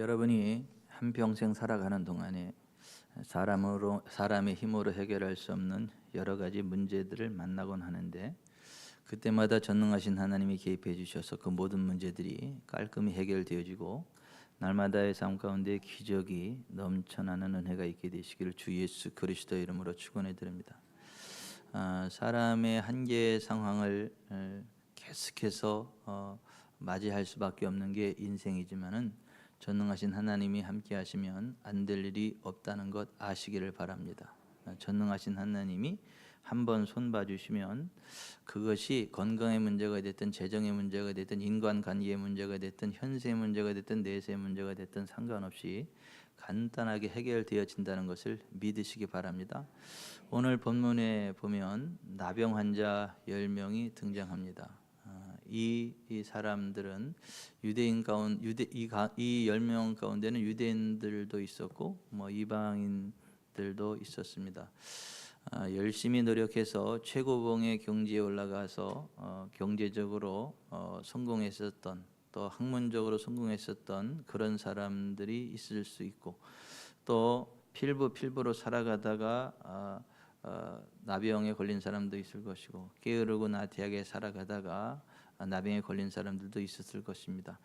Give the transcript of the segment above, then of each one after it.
여러분이 한평생 살아가는 동안에 사람의 힘으로 해결할 수 없는 여러 가지 문제들을 만나곤 하는데, 그때마다 전능하신 하나님이 개입해 주셔서 그 모든 문제들이 깔끔히 해결되어지고 날마다의 삶 가운데 기적이 넘쳐나는 은혜가 있게 되시기를 주 예수 그리스도 이름으로 축원해 드립니다. 사람의 한계의 상황을 계속해서 맞이할 수밖에 없는 게 인생이지만은 전능하신 하나님이 함께 하시면 안 될 일이 없다는 것 아시기를 바랍니다. 전능하신 하나님이 한번 손봐 주시면 그것이 건강의 문제가 됐든 재정의 문제가 됐든 인간관계의 문제가 됐든 현세의 문제가 됐든 내세의 문제가 됐든 상관없이 간단하게 해결되어진다는 것을 믿으시기 바랍니다. 오늘 본문에 보면 나병 환자 10명이 등장합니다. 이 사람들은 유대인 가운데 이 10명 가운데는 유대인들도 있었고 이방인들도 있었습니다. 열심히 노력해서 최고봉의 경지에 올라가서 경제적으로 성공했었던, 또 학문적으로 성공했었던 그런 사람들이 있을 수 있고, 또 필부로 살아가다가 나병에 걸린 사람도 있을 것이고, 게으르고 나태하게 살아가다가 나병에 걸린 사람들도 있었을 것입니다.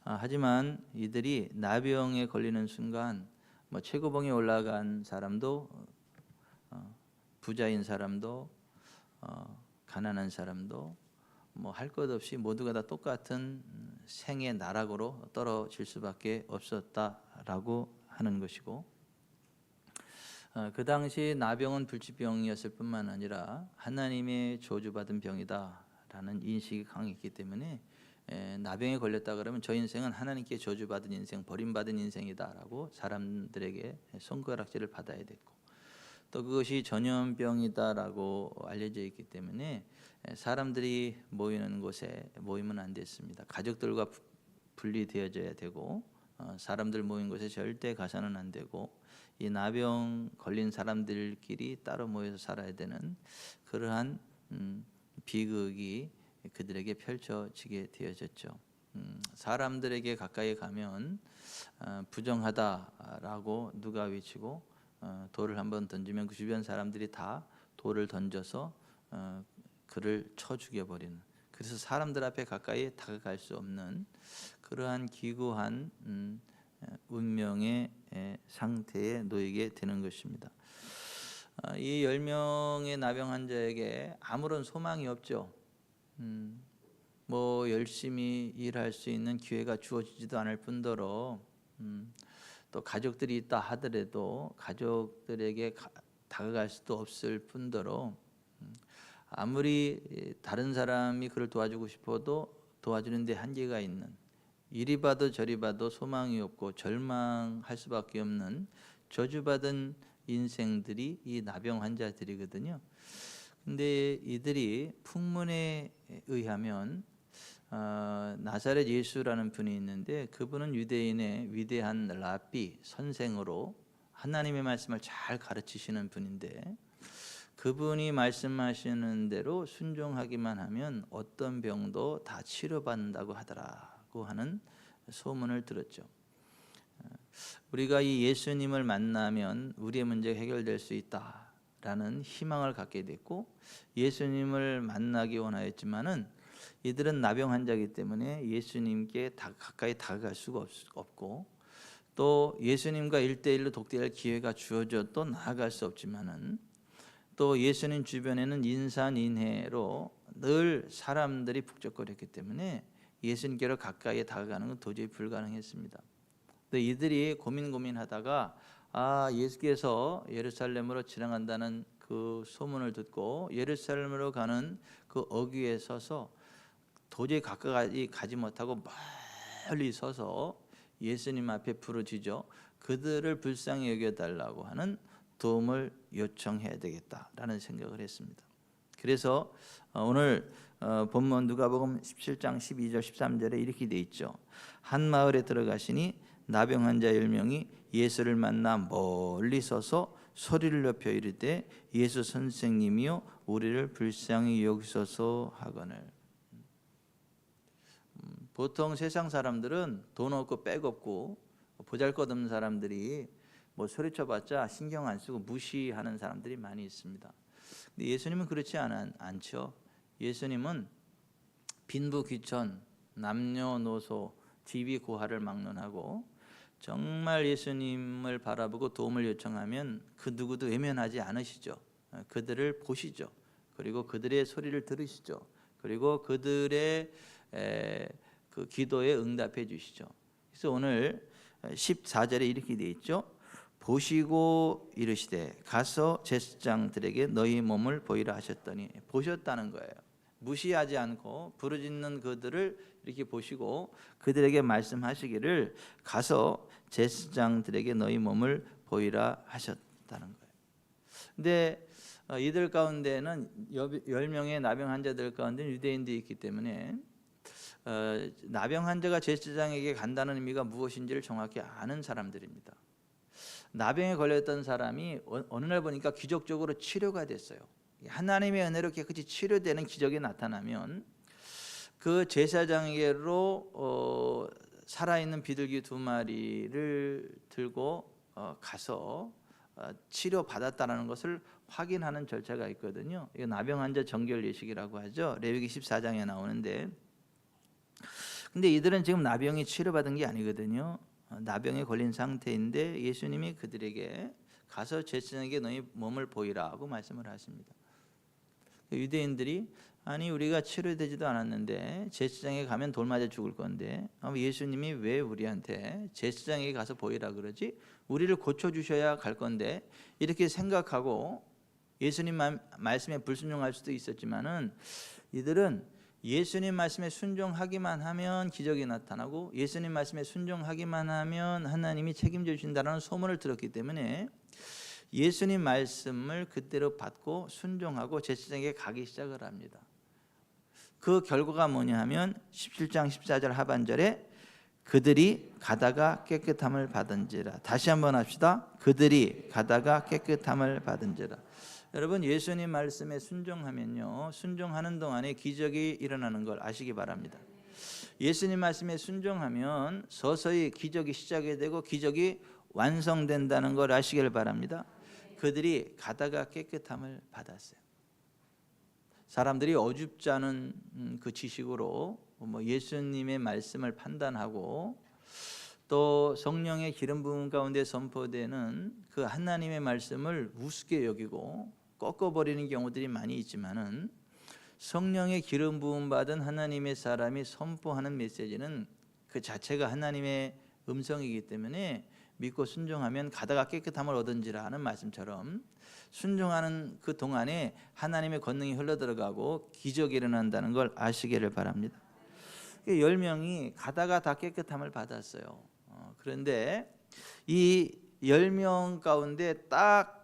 하지만 이들이 나병에 걸리는 순간 최고봉에 올라간 사람도 부자인 사람도 가난한 사람도 할 것 없이 모두가 다 똑같은 생의 나락으로 떨어질 수밖에 없었다라고 하는 것이고, 그 당시 나병은 불치병이었을 뿐만 아니라 하나님의 저주받은 병이다라는 인식이 강했기 때문에 나병에 걸렸다 그러면 저 인생은 하나님께 저주받은 인생, 버림받은 인생이다라고 사람들에게 손가락질을 받아야 됐고, 또 그것이 전염병이다라고 알려져 있기 때문에 사람들이 모이는 곳에 모이면 안 됐습니다. 가족들과 분리되어져야 되고, 사람들 모인 곳에 절대 가서는 안 되고, 이 나병 걸린 사람들끼리 따로 모여서 살아야 되는 그러한 비극이 그들에게 펼쳐지게 되어졌죠. 사람들에게 가까이 가면 부정하다라고 누가 외치고, 돌을 한번 던지면 그 주변 사람들이 다 돌을 던져서 그를 쳐 죽여버리는, 그래서 사람들 앞에 가까이 다가갈 수 없는 그러한 기구한 운명의 상태에 놓이게 되는 것입니다. 이 10명의 나병 환자에게 아무런 소망이 없죠. 열심히 일할 수 있는 기회가 주어지지도 않을 뿐더러 또 가족들이 있다 하더라도 가족들에게 다가갈 수도 없을 뿐더러 아무리 다른 사람이 그를 도와주고 싶어도 도와주는 데 한계가 있는, 이리 봐도 저리 봐도 소망이 없고 절망할 수밖에 없는 저주받은 인생들이 이 나병 환자들이거든요. 근데 이들이 풍문에 의하면 나사렛 예수라는 분이 있는데, 그분은 유대인의 위대한 랍비, 선생으로 하나님의 말씀을 잘 가르치시는 분인데, 그분이 말씀하시는 대로 순종하기만 하면 어떤 병도 다 치료받는다고 하더라고 하는 소문을 들었죠. 우리가 이 예수님을 만나면 우리의 문제가 해결될 수 있다라는 희망을 갖게 됐고, 예수님을 만나기 원하였지만은 이들은 나병 환자이기 때문에 예수님께 가까이 다가갈 수가 없고, 또 예수님과 1대1로 독대할 기회가 주어져도 나아갈 수 없지만은, 또 예수님 주변에는 인산인해로 늘 사람들이 북적거렸기 때문에 예수님께로 가까이 다가가는 건 도저히 불가능했습니다. 근데 이들이 고민하다가 예수께서 예루살렘으로 지나간다는 그 소문을 듣고 예루살렘으로 가는 그 어귀에 서서 도저히 가까이 가지 못하고 멀리 서서 예수님 앞에 부르짖어 그들을 불쌍히 여겨달라고 하는 도움을 요청해야 되겠다라는 생각을 했습니다. 그래서 오늘 본문 누가복음 17장 12절 13절에 이렇게 돼 있죠. 한 마을에 들어가시니 나병 환자 10명이 예수를 만나 멀리 서서 소리를 높여 이르되 예수 선생님이여 우리를 불쌍히 여기소서 하거늘. 보통 세상 사람들은 돈 없고 백 없고 보잘것없는 사람들이 뭐 소리쳐봤자 신경 안 쓰고 무시하는 사람들이 많이 있습니다. 근데 예수님은 그렇지 않죠. 예수님은 빈부귀천, 남녀노소, 지위고하를 막론하고 정말 예수님을 바라보고 도움을 요청하면 그 누구도 외면하지 않으시죠. 그들을 보시죠. 그리고 그들의 소리를 들으시죠. 그리고 그들의 그 기도에 응답해 주시죠. 그래서 오늘 14절에 이렇게 되어 있죠. 보시고 이르시되 가서 제사장들에게 너희 몸을 보이라 하셨더니, 보셨다는 거예요. 무시하지 않고 부르짖는 그들을 이렇게 보시고 그들에게 말씀하시기를 가서 제사장들에게 너희 몸을 보이라 하셨다는 거예요. 근데 이들 가운데는 10명의 나병 환자들 가운데 유대인들이 있기 때문에 나병 환자가 제사장에게 간다는 의미가 무엇인지를 정확히 아는 사람들입니다. 나병에 걸렸던 사람이 어느 날 보니까 기적적으로 치료가 됐어요. 하나님의 은혜로 깨끗이 치료되는 기적이 나타나면 그 제사장에게로 살아있는 비둘기 2마리를 들고 가서 치료받았다는 것을 확인하는 절차가 있거든요. 이거 나병 환자 정결 예식이라고 하죠. 레위기 14장에 나오는데, 근데 이들은 지금 나병이 치료받은 게 아니거든요. 나병에 걸린 상태인데 예수님이 그들에게 가서 제사장에게 너희 몸을 보이라고 말씀을 하십니다. 유대인들이 아니 우리가 치료되지도 않았는데 제사장에 가면 돌 맞아 죽을 건데 예수님이 왜 우리한테 제사장에게 가서 보이라 그러지? 우리를 고쳐주셔야 갈 건데, 이렇게 생각하고 예수님 말씀에 불순종할 수도 있었지만은 이들은 예수님 말씀에 순종하기만 하면 기적이 나타나고 예수님 말씀에 순종하기만 하면 하나님이 책임져 주신다는 소문을 들었기 때문에 예수님 말씀을 그대로 받고 순종하고 제사장에게 가기 시작을 합니다. 그 결과가 뭐냐 하면 17장 14절 하반절에 그들이 가다가 깨끗함을 받은지라. 다시 한번 합시다. 그들이 가다가 깨끗함을 받은지라. 여러분, 예수님 말씀에 순종하면요, 순종하는 동안에 기적이 일어나는 걸 아시기 바랍니다. 예수님 말씀에 순종하면 서서히 기적이 시작이 되고 기적이 완성된다는 걸 아시길 바랍니다. 그들이 가다가 깨끗함을 받았어요. 사람들이 어줍지 않은 그 지식으로 예수님의 말씀을 판단하고 또 성령의 기름 부음 가운데 선포되는 그 하나님의 말씀을 우습게 여기고 꺾어버리는 경우들이 많이 있지만은, 성령의 기름 부음 받은 하나님의 사람이 선포하는 메시지는 그 자체가 하나님의 음성이기 때문에 믿고 순종하면 가다가 깨끗함을 얻은지라 하는 말씀처럼 순종하는 그 동안에 하나님의 권능이 흘러들어가고 기적이 일어난다는 걸 아시기를 바랍니다. 10명이 가다가 다 깨끗함을 받았어요. 그런데 이 10명 가운데 딱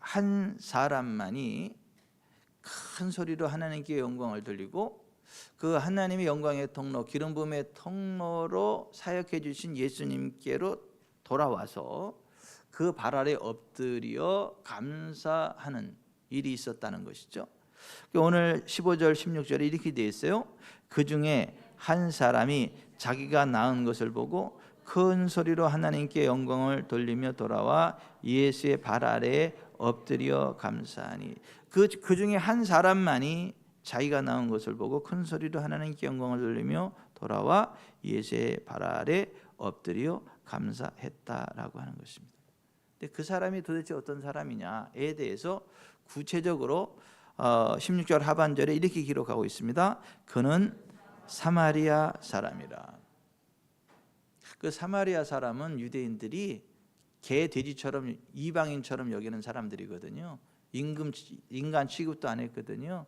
한 사람만이 큰 소리로 하나님께 영광을 돌리고 그 하나님의 영광의 통로, 기름 부음의 통로로 사역해 주신 예수님께로 돌아와서 그 발 아래 엎드려 감사하는 일이 있었다는 것이죠. 오늘 15절 16절에 이렇게 되어 있어요. 그 중에 한 사람이 자기가 낳은 것을 보고 큰 소리로 하나님께 영광을 돌리며 돌아와 예수의 발 아래에 엎드려 감사하니. 그 중에 한 사람만이 자기가 낳은 것을 보고 큰 소리로 하나님께 영광을 돌리며 돌아와 예수의 발 아래 엎드려 감사했다라고 하는 것입니다. 근데 그 사람이 도대체 어떤 사람이냐에 대해서 구체적으로 16절 하반절에 이렇게 기록하고 있습니다. 그는 사마리아 사람이라. 그 사마리아 사람은 유대인들이 개 돼지처럼 이방인처럼 여기는 사람들이거든요. 인간 취급도 안 했거든요.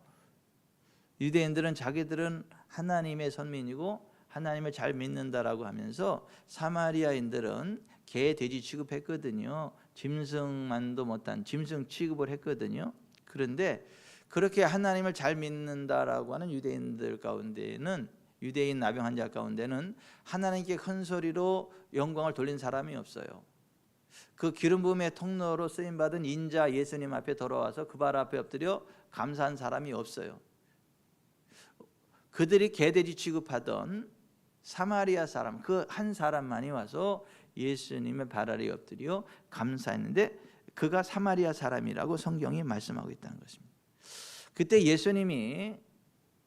유대인들은 자기들은 하나님의 선민이고 하나님을 잘 믿는다라고 하면서 사마리아인들은 개 돼지 취급했거든요. 짐승만도 못한 짐승 취급을 했거든요. 그런데 그렇게 하나님을 잘 믿는다라고 하는 유대인들 가운데는, 유대인 나병 환자 가운데는 하나님께 큰 소리로 영광을 돌린 사람이 없어요. 그 기름 부음의 통로로 쓰임 받은 인자 예수님 앞에 돌아와서 그 발 앞에 엎드려 감사한 사람이 없어요. 그들이 개돼지 취급하던 사마리아 사람, 그 한 사람만이 와서 예수님의 발 아래에 엎드려 감사했는데 그가 사마리아 사람이라고 성경이 말씀하고 있다는 것입니다. 그때 예수님이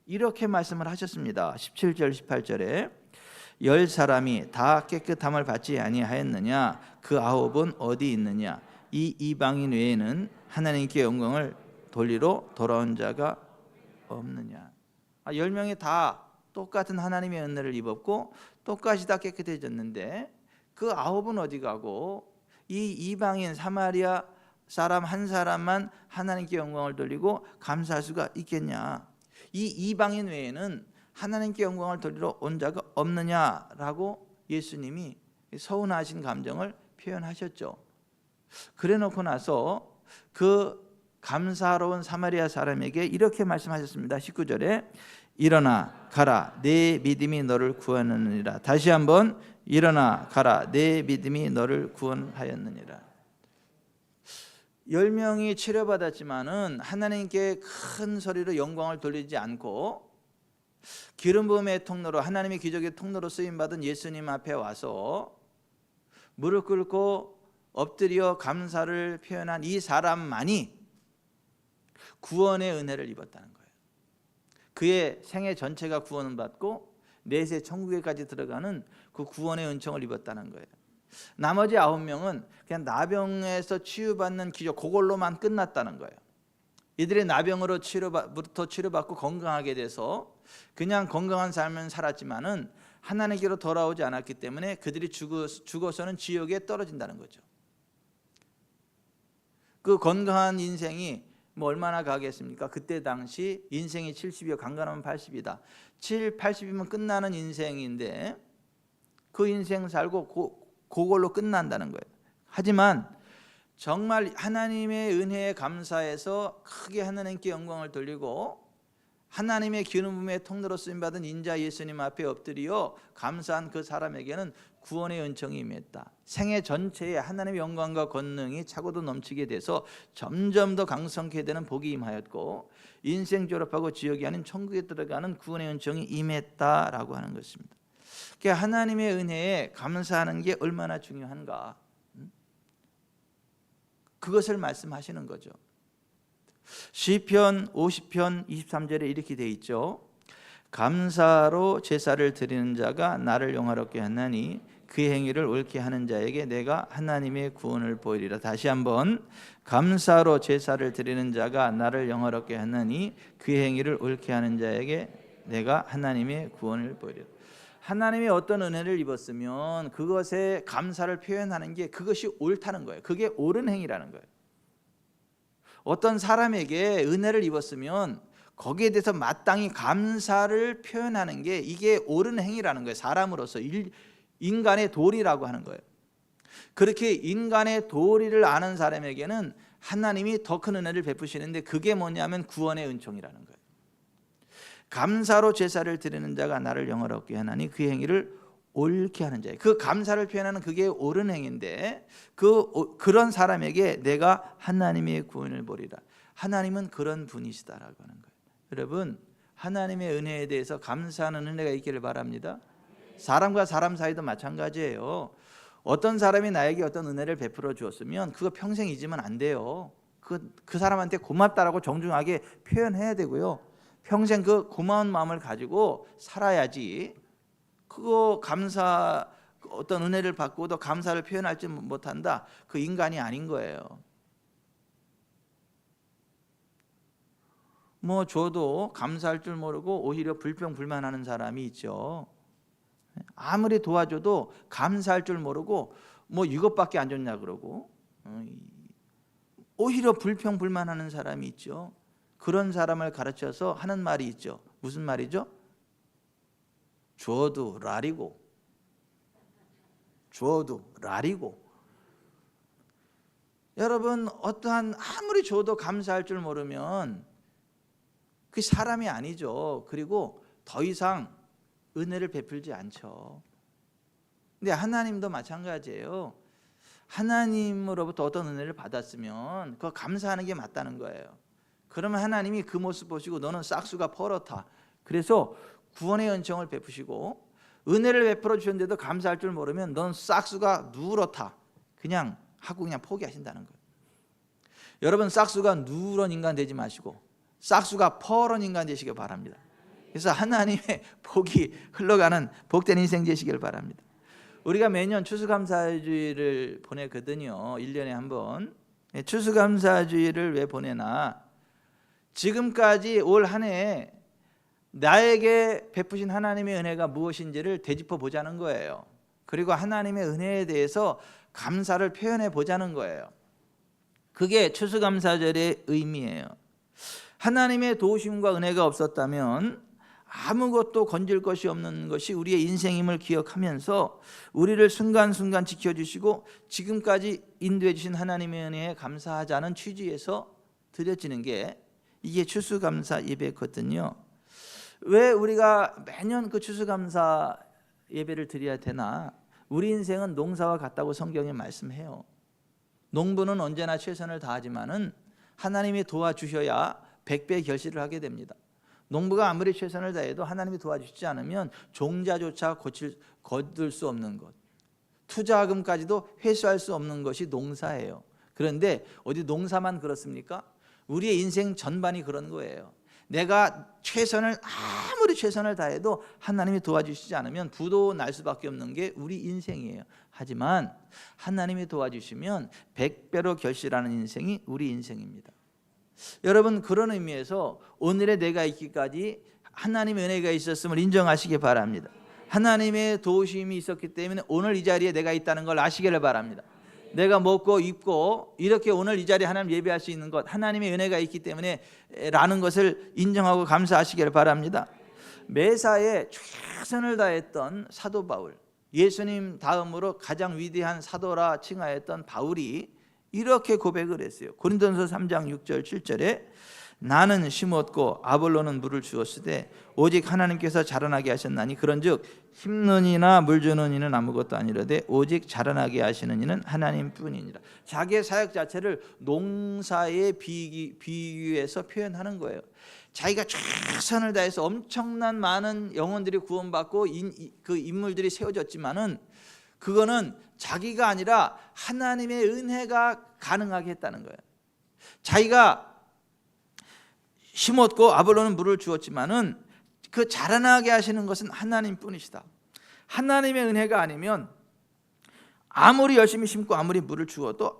이렇게 말씀을 하셨습니다. 17절 18절에 10사람이 다 깨끗함을 받지 아니하였느냐? 그 9은 어디 있느냐? 이 이방인 외에는 하나님께 영광을 돌리러 돌아온 자가 없느냐? 10명이 다 똑같은 하나님의 은혜를 입었고 똑같이 다 깨끗해졌는데 그 9은 어디 가고 이 이방인 사마리아 사람 한 사람만 하나님께 영광을 돌리고 감사할 수가 있겠냐? 이 이방인 외에는 하나님께 영광을 돌리러 온 자가 없느냐라고 예수님이 서운하신 감정을 표현하셨죠. 그래 놓고 나서 그 감사로운 사마리아 사람에게 이렇게 말씀하셨습니다. 19절에 일어나 가라 내 믿음이 너를 구원하느니라. 다시 한번 일어나 가라 내 믿음이 너를 구원하였느니라. 10명이 치료받았지만은 하나님께 큰 소리로 영광을 돌리지 않고 기름 부음의 통로로 하나님의 기적의 통로로 쓰임 받은 예수님 앞에 와서 무릎 꿇고 엎드려 감사를 표현한 이 사람만이 구원의 은혜를 입었다는 거예요. 그의 생애 전체가 구원을 받고 내세 천국에까지 들어가는 그 구원의 은총을 입었다는 거예요. 나머지 9명은 그냥 나병에서 치유받는 기적 그걸로만 끝났다는 거예요. 이들이 나병으로 치료받고 건강하게 돼서 그냥 건강한 삶을 살았지만은 하나님께로 돌아오지 않았기 때문에 그들이 죽어서는 지옥에 떨어진다는 거죠. 그 건강한 인생이 뭐 얼마나 가겠습니까? 그때 당시 인생이 70이요 강건하면 80이다. 80이면 끝나는 인생인데 그 인생 살고 그걸로 끝난다는 거예요. 하지만 정말 하나님의 은혜에 감사해서 크게 하나님께 영광을 돌리고 하나님의 기름 부음의 통로로 쓰임받은 인자 예수님 앞에 엎드려 감사한 그 사람에게는 구원의 은총이 임했다. 생애 전체에 하나님의 영광과 권능이 차고도 넘치게 돼서 점점 더 강성케 되는 복이 임하였고 인생 졸업하고 지옥이 아닌 천국에 들어가는 구원의 은총이 임했다라고 하는 것입니다. 그러니까 하나님의 은혜에 감사하는 게 얼마나 중요한가, 그것을 말씀하시는 거죠. 시편 50편 23절에 이렇게 돼 있죠. 감사로 제사를 드리는 자가 나를 영화롭게 하나니 그 행위를 옳게 하는 자에게 내가 하나님의 구원을 보이리라. 다시 한번 감사로 제사를 드리는 자가 나를 영화롭게 하나니 그 행위를 옳게 하는 자에게 내가 하나님의 구원을 보이리라. 하나님의 어떤 은혜를 입었으면 그것에 감사를 표현하는 게 그것이 옳다는 거예요. 그게 옳은 행위라는 거예요. 어떤 사람에게 은혜를 입었으면 거기에 대해서 마땅히 감사를 표현하는 게 이게 옳은 행위라는 거예요. 사람으로서 인간의 도리라고 하는 거예요. 그렇게 인간의 도리를 아는 사람에게는 하나님이 더 큰 은혜를 베푸시는데 그게 뭐냐면 구원의 은총이라는 거예요. 감사로 제사를 드리는 자가 나를 영화롭게 하나니 그 행위를 옳게 하는 자예요. 그 감사를 표현하는 그게 옳은 행위인데 그런 사람에게 내가 하나님의 구원을 보리라. 하나님은 그런 분이시다라고 하는 거예요. 여러분, 하나님의 은혜에 대해서 감사하는 은혜가 있기를 바랍니다. 사람과 사람 사이도 마찬가지예요. 어떤 사람이 나에게 어떤 은혜를 베풀어 주었으면 그거 평생 잊으면 안 돼요. 그 사람한테 고맙다라고 정중하게 표현해야 되고요. 평생 그 고마운 마음을 가지고 살아야지. 그거 감사 어떤 은혜를 받고도 감사를 표현하지 못한다. 그 인간이 아닌 거예요. 뭐 줘도 감사할 줄 모르고 오히려 불평불만하는 사람이 있죠. 아무리 도와줘도 감사할 줄 모르고 뭐 이것밖에 안 줬냐 그러고 오히려 불평불만하는 사람이 있죠. 그런 사람을 가르쳐서 하는 말이 있죠. 무슨 말이죠? 줘도 라리고 줘도 라리고. 여러분, 어떠한 아무리 줘도 감사할 줄 모르면 그 사람이 아니죠. 그리고 더 이상 은혜를 베풀지 않죠. 근데 하나님도 마찬가지예요. 하나님으로부터 어떤 은혜를 받았으면 그거 감사하는 게 맞다는 거예요. 그러면 하나님이 그 모습 보시고 너는 싹수가 퍼렇다. 그래서 구원의 은총을 베푸시고 은혜를 베풀어 주셨는데도 감사할 줄 모르면 넌 싹수가 누렇다 그냥 하고 그냥 포기하신다는 거예요. 여러분 싹수가 누런 인간 되지 마시고 싹수가 퍼런 인간 되시길 바랍니다. 그래서 하나님의 복이 흘러가는 복된 인생 되시길 바랍니다. 우리가 매년 추수감사주의를 보내거든요. 1년에 한 번. 추수감사주의를 왜 보내나? 지금까지 올 한 해 나에게 베푸신 하나님의 은혜가 무엇인지를 되짚어 보자는 거예요. 그리고 하나님의 은혜에 대해서 감사를 표현해 보자는 거예요. 그게 추수감사절의 의미예요. 하나님의 도우심과 은혜가 없었다면 아무것도 건질 것이 없는 것이 우리의 인생임을 기억하면서 우리를 순간순간 지켜주시고 지금까지 인도해 주신 하나님의 은혜에 감사하자는 취지에서 드려지는 게 이게 추수감사 예배거든요. 왜 우리가 매년 그 추수감사 예배를 드려야 되나? 우리 인생은 농사와 같다고 성경에 말씀해요. 농부는 언제나 최선을 다하지만은 하나님이 도와주셔야 100배 결실을 하게 됩니다. 농부가 아무리 최선을 다해도 하나님이 도와주시지 않으면 종자조차 거둘 수 없는 것, 투자금까지도 회수할 수 없는 것이 농사예요. 그런데 어디 농사만 그렇습니까? 우리의 인생 전반이 그런 거예요. 내가 아무리 최선을 다해도 하나님이 도와주시지 않으면 부도 날 수밖에 없는 게 우리 인생이에요. 하지만 하나님이 도와주시면 100배로 결실하는 인생이 우리 인생입니다. 여러분 그런 의미에서 오늘의 내가 있기까지 하나님의 은혜가 있었음을 인정하시기 바랍니다. 하나님의 도우심이 있었기 때문에 오늘 이 자리에 내가 있다는 걸 아시기를 바랍니다. 내가 먹고 입고 이렇게 오늘 이 자리에 하나님 예배할 수 있는 것 하나님의 은혜가 있기 때문에 라는 것을 인정하고 감사하시기를 바랍니다. 매사에 최선을 다했던 사도 바울, 예수님 다음으로 가장 위대한 사도라 칭하였던 바울이 이렇게 고백을 했어요. 고린도전서 3장 6절 7절에 나는 심었고 아볼로는 물을 주었으되 오직 하나님께서 자라나게 하셨나니 그런즉 심는 이나 물 주는 이는 아무것도 아니라되 오직 자라나게 하시는 이는 하나님뿐이니라. 자기의 사역 자체를 농사에 비유해서 표현하는 거예요. 자기가 최선을 다해서 엄청난 많은 영혼들이 구원받고 그 인물들이 세워졌지만은 그거는 자기가 아니라 하나님의 은혜가 가능하게 했다는 거예요. 자기가 심었고 아볼로는 물을 주었지만은 그 자라나게 하시는 것은 하나님뿐이시다. 하나님의 은혜가 아니면 아무리 열심히 심고 아무리 물을 주어도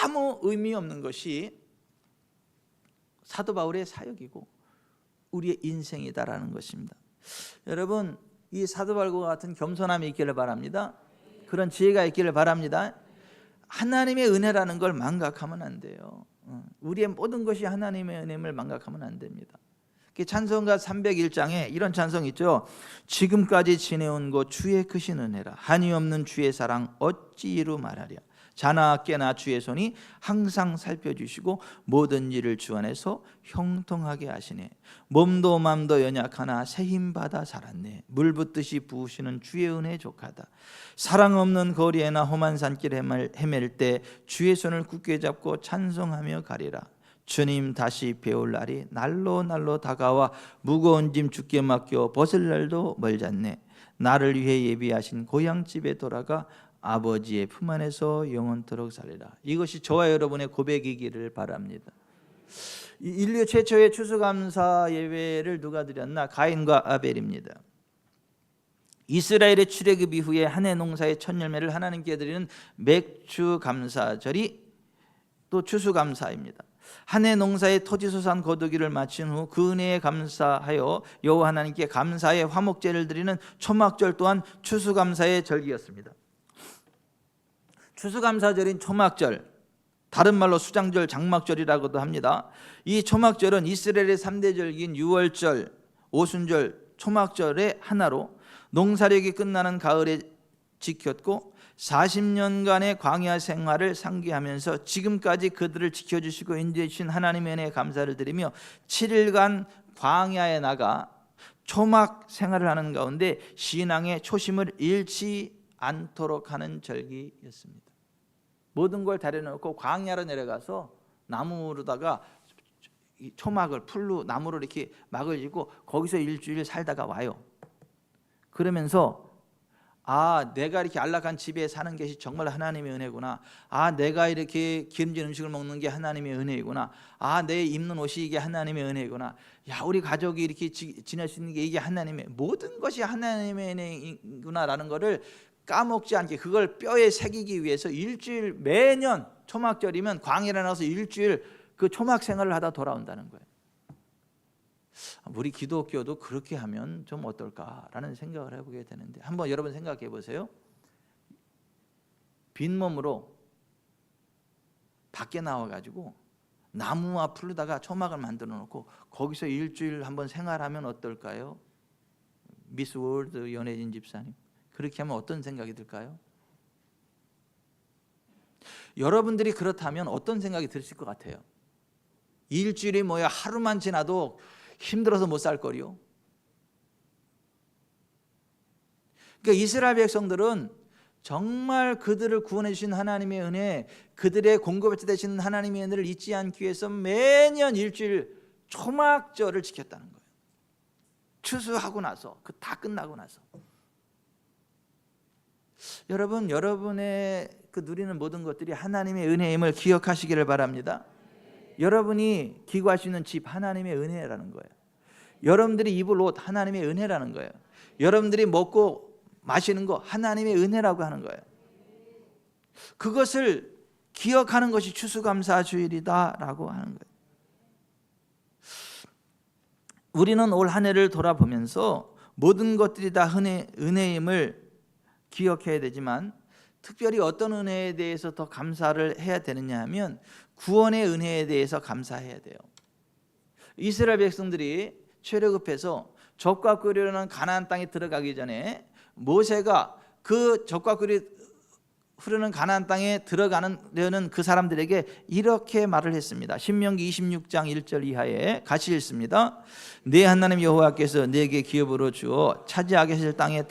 아무 의미 없는 것이 사도 바울의 사역이고 우리의 인생이다라는 것입니다. 여러분 이 사도 바울과 같은 겸손함이 있기를 바랍니다. 그런 지혜가 있기를 바랍니다. 하나님의 은혜라는 걸 망각하면 안 돼요. 우리의 모든 것이 하나님의 은혜임을 망각하면 안 됩니다. 찬송가 301장에 이런 찬송 있죠. 지금까지 지내온 것 주의 크신 은혜라 한이 없는 주의 사랑 어찌 이루 말하랴. 자나 깨나 주의 손이 항상 살펴주시고 모든 일을 주 안에서 형통하게 하시네. 몸도 맘도 연약하나 새 힘 받아 살았네. 물 붓듯이 부으시는 주의 은혜 족하다. 사랑 없는 거리에나 험한 산길 헤맬 때 주의 손을 굳게 잡고 찬송하며 가리라. 주님 다시 배울 날이 날로 다가와 무거운 짐 주께 맡겨 벗을 날도 멀잖네. 나를 위해 예비하신 고향집에 돌아가 아버지의 품 안에서 영원토록 살리라. 이것이 저와 여러분의 고백이기를 바랍니다. 인류 최초의 추수감사 예배를 누가 드렸나? 가인과 아벨입니다. 이스라엘의 출애굽 이후에 한 해 농사의 첫 열매를 하나님께 드리는 맥추감사절이 또 추수감사입니다. 한 해 농사의 토지소산 거두기를 마친 후 그 은혜에 감사하여 여호와 하나님께 감사의 화목제를 드리는 초막절 또한 추수감사의 절기였습니다. 추수감사절인 초막절, 다른 말로 수장절, 장막절이라고도 합니다. 이 초막절은 이스라엘의 3대 절기인 유월절, 오순절, 초막절의 하나로 농사력이 끝나는 가을에 지켰고 40년간의 광야 생활을 상기하면서 지금까지 그들을 지켜주시고 인도해 주신 하나님의 은혜에 감사를 드리며 7일간 광야에 나가 초막 생활을 하는 가운데 신앙의 초심을 잃지 않도록 하는 절기였습니다. 모든 걸 다려놓고 광야로 내려가서 나무로다가 초막을 풀로 나무로 이렇게 막을 지고 거기서 일주일 살다가 와요. 그러면서 아, 내가 이렇게 안락한 집에 사는 것이 정말 하나님의 은혜구나. 아, 내가 이렇게 기름진 음식을 먹는 게 하나님의 은혜이구나. 아, 내 입는 옷이 이게 하나님의 은혜이구나. 야, 우리 가족이 이렇게 지낼 수 있는 게 이게 하나님의, 모든 것이 하나님의 은혜이구나라는 거를 까먹지 않게, 그걸 뼈에 새기기 위해서 일주일, 매년 초막절이면 광야에 나가서 일주일 그 초막 생활을 하다 돌아온다는 거예요. 우리 기독교도 그렇게 하면 좀 어떨까라는 생각을 해보게 되는데, 한번 여러분 생각해 보세요. 빈몸으로 밖에 나와가지고 나무와 풀로다가 초막을 만들어 놓고 거기서 일주일 한번 생활하면 어떨까요? 미스 월드 연혜진 집사님, 그렇게 하면 어떤 생각이 들까요? 여러분들이 그렇다면 어떤 생각이 드실 것 같아요? 일주일이 뭐야, 하루만 지나도 힘들어서 못 살 거리요. 그러니까 이스라엘 백성들은 정말 그들을 구원해 주신 하나님의 은혜, 그들의 공급자 되신 하나님의 은혜를 잊지 않기 위해서 매년 일주일 초막절을 지켰다는 거예요. 추수하고 나서, 그 다 끝나고 나서. 여러분, 여러분의 그 누리는 모든 것들이 하나님의 은혜임을 기억하시기를 바랍니다. 여러분이 기구할 수 있는 집, 하나님의 은혜라는 거예요. 여러분들이 입을 옷, 하나님의 은혜라는 거예요. 여러분들이 먹고 마시는 거, 하나님의 은혜라고 하는 거예요. 그것을 기억하는 것이 추수감사주일이다라고 하는 거예요. 우리는 올 한 해를 돌아보면서 모든 것들이 다 은혜임을 기억해야 되지만, 특별히 어떤 은혜에 대해서 더 감사를 해야 되느냐 하면 구원의 은혜에 대해서 감사해야 돼요. 이스라엘 백성들이 출애굽해서 젖과 꿀이 흐르는 가나안 땅에 들어가기 전에 모세가 그 젖과 꿀이 흐르는 가나안 땅에 들어가려는 그 사람들에게 이렇게 말을 했습니다. 신명기 26장 1절 이하에 같이 읽습니다. 내 하나님 여호와께서 내게 기업으로 주어 차지하게 하실 땅에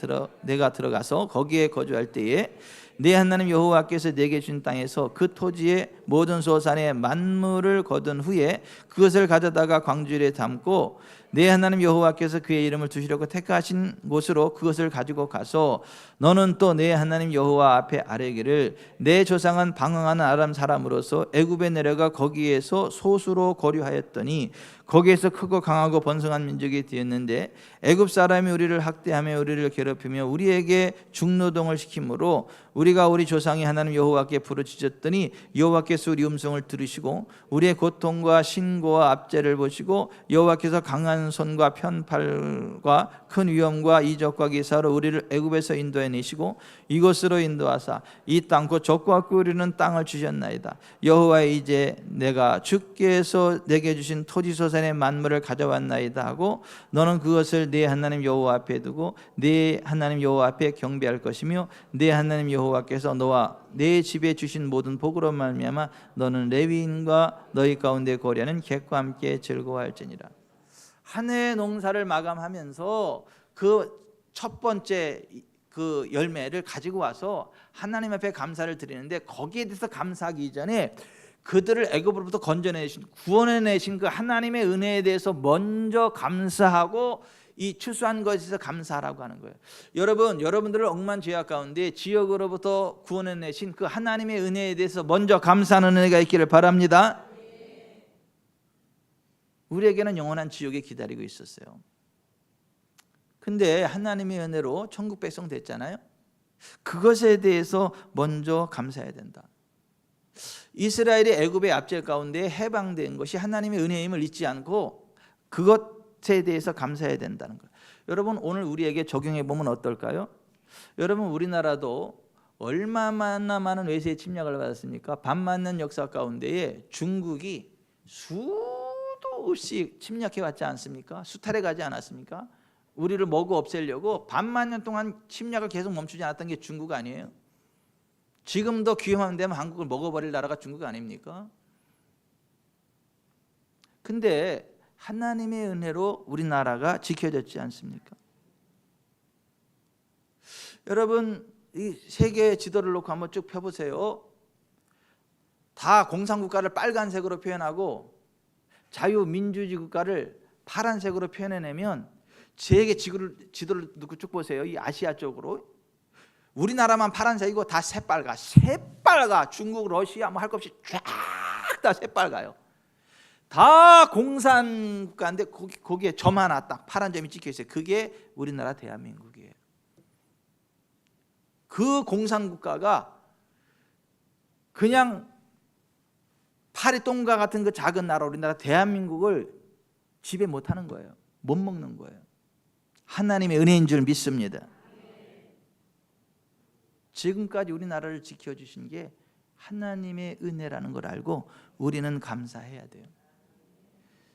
내가 들어가서 거기에 거주할 때에 내 하나님 여호와께서 내게 준 땅에서 그 토지의 모든 소산의 만물을 거둔 후에 그것을 가져다가 광주리에 담고 내 하나님 여호와께서 그의 이름을 두시려고 택하신 곳으로 그것을 가지고 가서 너는 또 내 하나님 여호와 앞에 아뢰기를 내 조상은 방황하는 아람 사람으로서 애굽에 내려가 거기에서 소수로 거류하였더니 거기에서 크고 강하고 번성한 민족이 되었는데 애굽 사람이 우리를 학대하며 우리를 괴롭히며 우리에게 중노동을 시키므로 우리가 우리 조상이 하나님 여호와께 부르짖었더니 여호와께서 우리 음성을 들으시고 우리의 고통과 신고와 압제를 보시고 여호와께서 강한 손과 편팔과 큰 위엄과 이적과 기사로 우리를 애굽에서 인도해 내시고 이곳으로 인도하사 이 땅 곧 젖과 꿀이는 땅을 주셨나이다. 여호와 이제 내가 주께서 내게 주신 토지 소산의 만물을 가져왔나이다 하고 너는 그것을 네 하나님 여호와 앞에 두고 네 하나님 여호와 앞에 경배할 것이며 네 하나님 여호와께서 너와 내 집에 주신 모든 복으로 말미암아 너는 레위인과 너희 가운데 거류하는 객과 함께 즐거워할지니라. 한 해의 농사를 마감하면서 그 첫 번째 그 열매를 가지고 와서 하나님 앞에 감사를 드리는데, 거기에 대해서 감사하기 이전에 그들을 애굽으로부터 건져내신, 구원해내신 그 하나님의 은혜에 대해서 먼저 감사하고 이 추수한 것에서 감사하라고 하는 거예요. 여러분들을 억만 죄악 가운데 지옥으로부터 구원해내신 그 하나님의 은혜에 대해서 먼저 감사하는 은혜가 있기를 바랍니다. 우리에게는 영원한 지옥이 기다리고 있었어요. 근데 하나님의 은혜로 천국 백성 됐잖아요. 그것에 대해서 먼저 감사해야 된다. 이스라엘이 애굽의 압제 가운데 해방된 것이 하나님의 은혜임을 잊지 않고 그것에 대해서 감사해야 된다는 거예요. 여러분, 오늘 우리에게 적용해 보면 어떨까요? 여러분, 우리나라도 얼마나 많은 외세의 침략을 받았습니까? 반 맞는 역사 가운데에 중국이 수도 없이 침략해 왔지 않습니까? 수탈해 가지 않았습니까? 우리를 먹어 없애려고 반만 년 동안 침략을 계속 멈추지 않았던 게 중국 아니에요? 지금도 기회만 되면 한국을 먹어버릴 나라가 중국 아닙니까? 근데 하나님의 은혜로 우리나라가 지켜졌지 않습니까? 여러분, 이 세계 지도를 놓고 한번 쭉 펴보세요. 다 공산국가를 빨간색으로 표현하고 자유민주주의 국가를 파란색으로 표현해내면 세계 지도를 놓고 쭉 보세요. 이 아시아 쪽으로 우리나라만 파란색이고 다 새빨가. 새빨가. 중국, 러시아 뭐 할 것 없이 쫙 다 새빨가요. 다 공산 국가인데 거기에 점 하나 딱 파란 점이 찍혀 있어요. 그게 우리나라 대한민국이에요. 그 공산 국가가 그냥 파리똥과 같은 그 작은 나라 우리나라 대한민국을 지배 못하는 거예요. 못 먹는 거예요. 하나님의 은혜인 줄 믿습니다. 지금까지 우리나라를 지켜주신 게 하나님의 은혜라는 걸 알고 우리는 감사해야 돼요.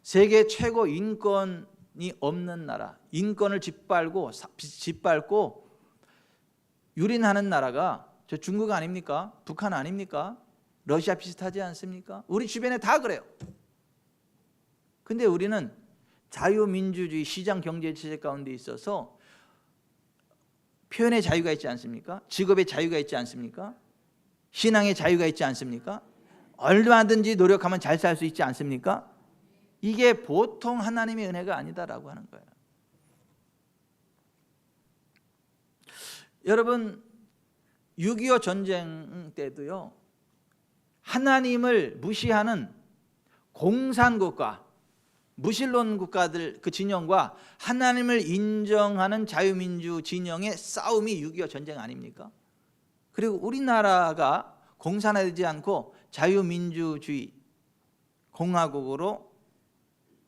세계 최고 인권이 없는 나라, 인권을 짓밟고 유린하는 나라가 저 중국 아닙니까? 북한 아닙니까? 러시아 비슷하지 않습니까? 우리 주변에 다 그래요. 근데 우리는 자유민주주의 시장 경제 체제 가운데 있어서 표현의 자유가 있지 않습니까? 직업의 자유가 있지 않습니까? 신앙의 자유가 있지 않습니까? 얼마든지 노력하면 잘 살 수 있지 않습니까? 이게 보통 하나님의 은혜가 아니다라고 하는 거예요. 여러분 6.25 전쟁 때도요, 하나님을 무시하는 공산국가, 무신론 국가들 그 진영과 하나님을 인정하는 자유민주 진영의 싸움이 6.25 전쟁 아닙니까? 그리고 우리나라가 공산화되지 않고 자유민주주의 공화국으로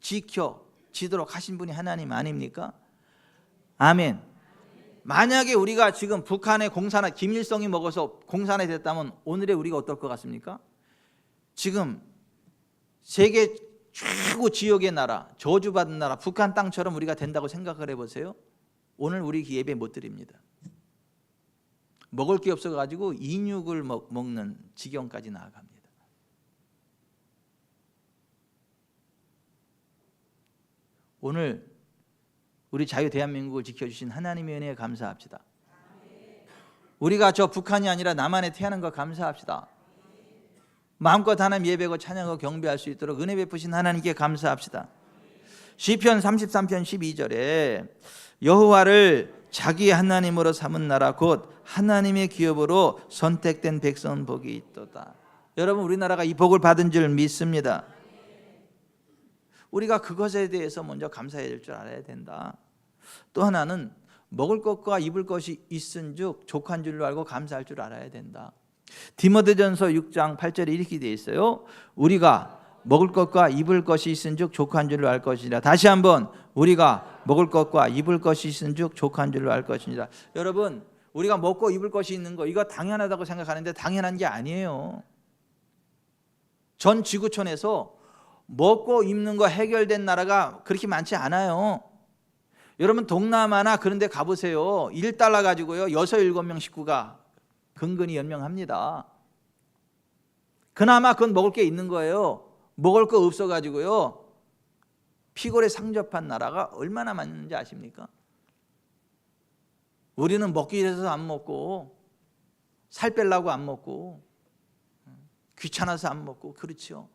지켜지도록 하신 분이 하나님 아닙니까? 아멘. 만약에 우리가 지금 북한의 공산화, 김일성이 먹어서 공산화 됐다면 오늘의 우리가 어떨 것 같습니까? 지금 세계 최고 지역의 나라, 저주받은 나라 북한 땅처럼 우리가 된다고 생각을 해보세요. 오늘 우리 예배 못 드립니다. 먹을 게 없어가지고 인육을 먹는 지경까지 나아갑니다. 오늘 우리 자유 대한민국을 지켜주신 하나님의 은혜에 감사합시다. 우리가 저 북한이 아니라 남한에 태어난 거 감사합시다. 마음껏 하나님 예배하고 찬양하고 경배할 수 있도록 은혜 베푸신 하나님께 감사합시다. 시편 33편 12절에 여호와를 자기 하나님으로 삼은 나라 곧 하나님의 기업으로 선택된 백성은 복이 있도다. 여러분 우리나라가 이 복을 받은 줄 믿습니다. 우리가 그것에 대해서 먼저 감사해야 될 줄 알아야 된다. 또 하나는 먹을 것과 입을 것이 있은즉 족한 줄로 알고 감사할 줄 알아야 된다. 디모데전서 6장 8절에 이렇게 되어 있어요. 우리가 먹을 것과 입을 것이 있은즉 족한 줄로 알 것이니라. 다시 한번 우리가 먹을 것과 입을 것이 있은즉 족한 줄로 알 것이니라. 여러분 우리가 먹고 입을 것이 있는 거 이거 당연하다고 생각하는데 당연한 게 아니에요. 전 지구촌에서 먹고 입는 거 해결된 나라가 그렇게 많지 않아요. 여러분 동남아나 그런 데 가보세요. 1달러 가지고요 6, 7명 식구가 근근히 연명합니다. 그나마 그건 먹을 게 있는 거예요. 먹을 거 없어가지고요 피골에 상접한 나라가 얼마나 많은지 아십니까? 우리는 먹기 싫어서 안 먹고 살 빼려고 안 먹고 귀찮아서 안 먹고 그렇죠.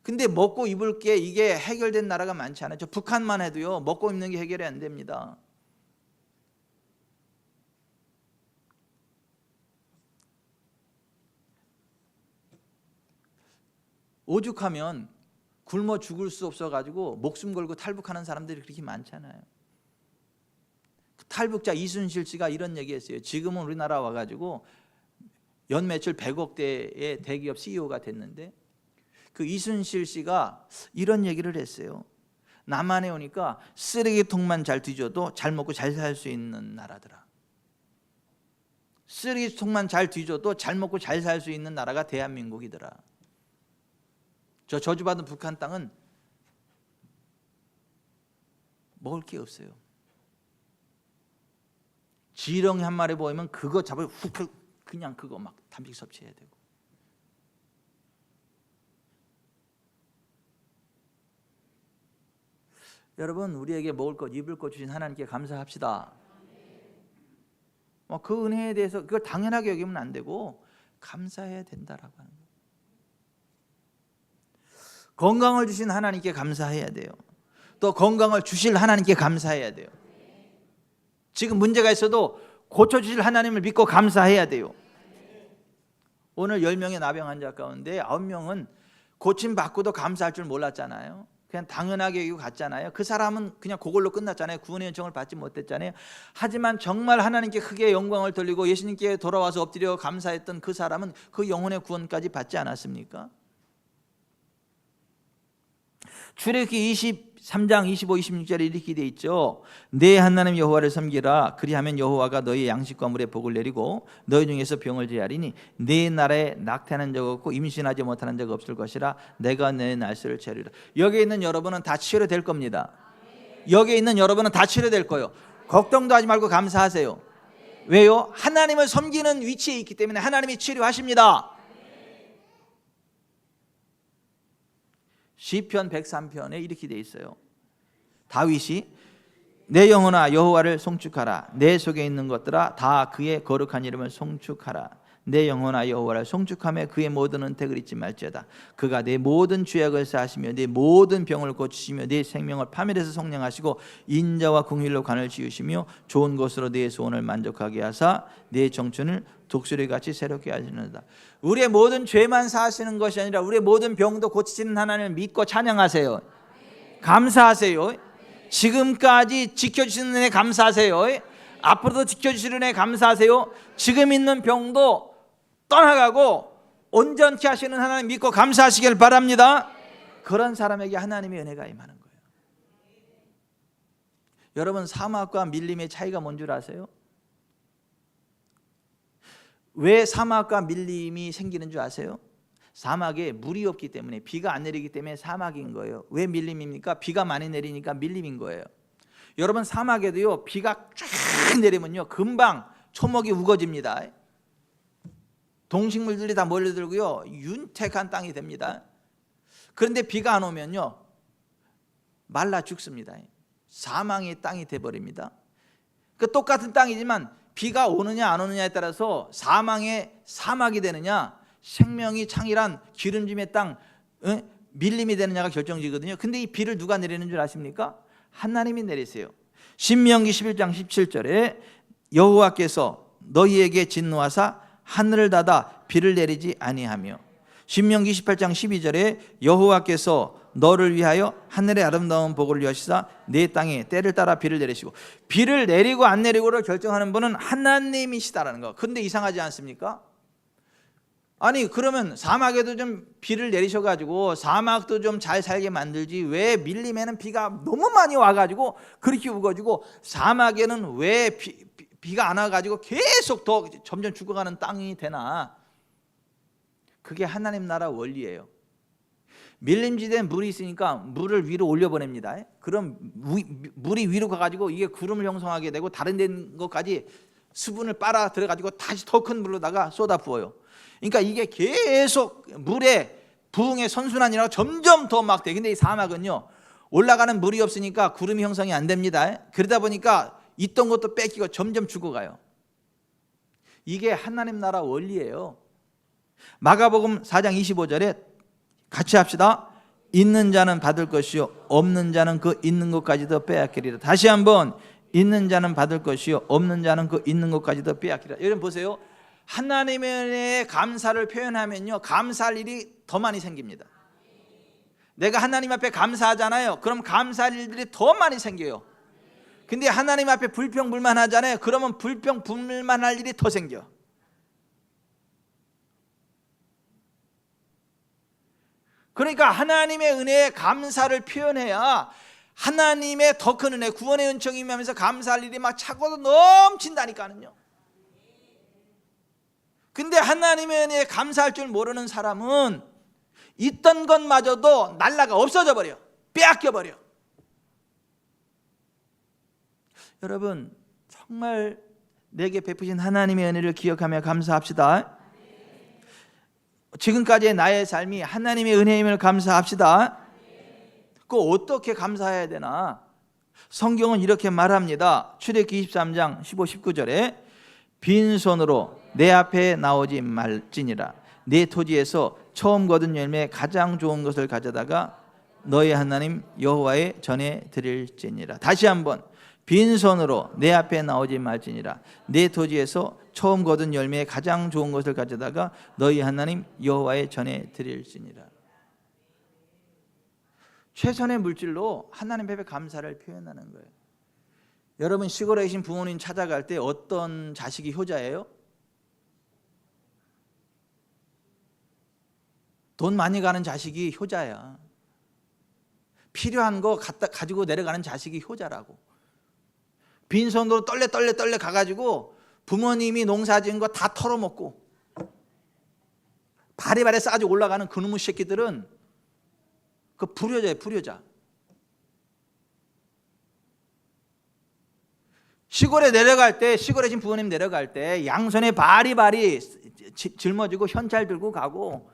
근데 먹고 입을 게 이게 해결된 나라가 많지 않아요. 저 북한만 해도요 먹고 입는 게 해결이 안 됩니다. 오죽하면 굶어 죽을 수 없어가지고 목숨 걸고 탈북하는 사람들이 그렇게 많잖아요. 탈북자 이순실 씨가 이런 얘기했어요. 지금은 우리나라 와가지고 연 매출 100억대의 대기업 CEO가 됐는데 그 이순실 씨가 이런 얘기를 했어요. 남한에 오니까 쓰레기통만 잘 뒤져도 잘 먹고 잘 살 수 있는 나라더라. 쓰레기통만 잘 뒤져도 잘 먹고 잘 살 수 있는 나라가 대한민국이더라. 저 저주받은 북한 땅은 먹을 게 없어요. 지렁이 한 마리 보이면 그거 잡아 훅 그냥 그거 막 단백 섭취해야 되고. 여러분 우리에게 먹을 것 입을 것 주신 하나님께 감사합시다. 그 은혜에 대해서 그걸 당연하게 여기면 안 되고 감사해야 된다라고 하는 거예요. 건강을 주신 하나님께 감사해야 돼요. 또 건강을 주실 하나님께 감사해야 돼요. 지금 문제가 있어도 고쳐주실 하나님을 믿고 감사해야 돼요. 오늘 10명의 나병 환자 가운데 9명은 고침받고도 감사할 줄 몰랐잖아요. 그냥 당연하게 여기고 갔잖아요. 그 사람은 그냥 그걸로 끝났잖아요. 구원의 은총을 받지 못했잖아요. 하지만 정말 하나님께 크게 영광을 돌리고 예수님께 돌아와서 엎드려 감사했던 그 사람은 그 영혼의 구원까지 받지 않았습니까? 출애굽기 23장 25, 26절에 이렇게 돼 있죠. 내 하나님 여호와를 섬기라. 그리하면 여호와가 너희 양식과 물에 복을 내리고 너희 중에서 병을 제하리니 내 나라에 낙태하는 적 없고 임신하지 못하는 적 없을 것이라. 내가 내 날수를 채우리라. 여기 있는 여러분은 다 치료될 겁니다. 여기 있는 여러분은 다 치료될 거예요. 걱정도 하지 말고 감사하세요. 왜요? 하나님을 섬기는 위치에 있기 때문에 하나님이 치료하십니다. 시편 103편에 이렇게 돼 있어요. 다윗이 내 영혼아 여호와를 송축하라. 내 속에 있는 것들아 다 그의 거룩한 이름을 송축하라. 내 영혼아 여호와를 송축하며 그의 모든 은택을 잊지 말지어다. 그가 내 모든 죄악을 사하시며 내 모든 병을 고치시며 내 생명을 파멸해서 성량하시고 인자와 긍휼로 간을 지으시며 좋은 것으로 내 소원을 만족하게 하사 내 청춘을 독수리같이 새롭게 하시는다. 우리의 모든 죄만 사하시는 것이 아니라 우리의 모든 병도 고치시는 하나님을 믿고 찬양하세요. 감사하세요. 지금까지 지켜주시는 은혜 감사하세요. 앞으로도 지켜주시는 은혜 감사하세요. 지금 있는 병도 떠나가고 온전케 하시는 하나님 믿고 감사하시길 바랍니다. 그런 사람에게 하나님의 은혜가 임하는 거예요. 여러분, 사막과 밀림의 차이가 뭔 줄 아세요? 왜 사막과 밀림이 생기는 줄 아세요? 사막에 물이 없기 때문에, 비가 안 내리기 때문에 사막인 거예요. 왜 밀림입니까? 비가 많이 내리니까 밀림인 거예요. 여러분, 사막에도요 비가 쫙 내리면요 금방 초목이 우거집니다. 동식물들이 다 몰려들고요 윤택한 땅이 됩니다. 그런데 비가 안 오면요 말라 죽습니다. 사망의 땅이 돼버립니다. 그 똑같은 땅이지만 비가 오느냐 안 오느냐에 따라서 사망의 사막이 되느냐, 생명이 창일한 기름짐의 땅, 밀림이 되느냐가 결정지거든요. 근데 이 비를 누가 내리는 줄 아십니까? 하나님이 내리세요. 신명기 11장 17절에 여호와께서 너희에게 진노하사 하늘을 닫아 비를 내리지 아니하며, 신명기 18장 12절에 여호와께서 너를 위하여 하늘의 아름다운 복을 여시사 내 땅에 때를 따라 비를 내리시고, 비를 내리고 안 내리고를 결정하는 분은 하나님이시다라는 거. 근데 이상하지 않습니까? 아니, 그러면 사막에도 좀 비를 내리셔가지고 사막도 좀 잘 살게 만들지, 왜 밀림에는 비가 너무 많이 와가지고 그렇게 우거지고 사막에는 왜 비가 안 와가지고 계속 더 점점 죽어가는 땅이 되나? 그게 하나님 나라 원리예요. 밀림지대에 물이 있으니까 물을 위로 올려보냅니다. 그럼 물이 위로 가가지고 이게 구름을 형성하게 되고 다른 데 것까지 수분을 빨아 들어가지고 다시 더 큰 물로다가 쏟아 부어요. 그러니까 이게 계속 물의 부흥의 선순환이라고 점점 더 막 돼. 근데 이 사막은요 올라가는 물이 없으니까 구름이 형성이 안 됩니다. 그러다 보니까 있던 것도 뺏기고 점점 죽어가요. 이게 하나님 나라 원리예요. 마가복음 4장 25절에 같이 합시다. 있는 자는 받을 것이요 없는 자는 그 있는 것까지도 빼앗기리라. 다시 한번, 있는 자는 받을 것이요 없는 자는 그 있는 것까지도 빼앗기리라. 여러분 보세요. 하나님의 은혜에 감사를 표현하면요 감사할 일이 더 많이 생깁니다. 내가 하나님 앞에 감사하잖아요. 그럼 감사할 일들이 더 많이 생겨요. 근데 하나님 앞에 불평불만하잖아요. 그러면 불평불만할 일이 더 생겨. 그러니까 하나님의 은혜에 감사를 표현해야 하나님의 더 큰 은혜, 구원의 은총이 임하면서 감사할 일이 막 차고도 넘친다니까요. 근데 하나님의 은혜에 감사할 줄 모르는 사람은 있던 것마저도 날라가 없어져 버려, 빼앗겨 버려. 여러분, 정말 내게 베푸신 하나님의 은혜를 기억하며 감사합시다. 지금까지의 나의 삶이 하나님의 은혜임을 감사합시다. 그 어떻게 감사해야 되나? 성경은 이렇게 말합니다. 출애굽기 23장 15, 19절에 빈손으로 내 앞에 나오지 말지니라. 내 토지에서 처음 거둔 열매 가장 좋은 것을 가져다가 너희 하나님 여호와의 전에 드릴지니라. 다시 한번, 빈손으로 내 앞에 나오지 말지니라. 내 토지에서 처음 거둔 열매의 가장 좋은 것을 가져다가 너희 하나님 여호와의 전에 드릴지니라. 최선의 물질로 하나님 앞에 감사를 표현하는 거예요. 여러분 시골에 계신 부모님 찾아갈 때 어떤 자식이 효자예요? 돈 많이 가는 자식이 효자야. 필요한 거 가지고 내려가는 자식이 효자라고. 빈손으로 떨레 가가지고 부모님이 농사지은 거 다 털어먹고 바리바리 싸가지고 올라가는 그놈의 새끼들은 그 불효자예요. 불효자. 시골에 내려갈 때, 시골에 진 부모님 내려갈 때 양손에 바리바리 짊어지고 현찰 들고 가고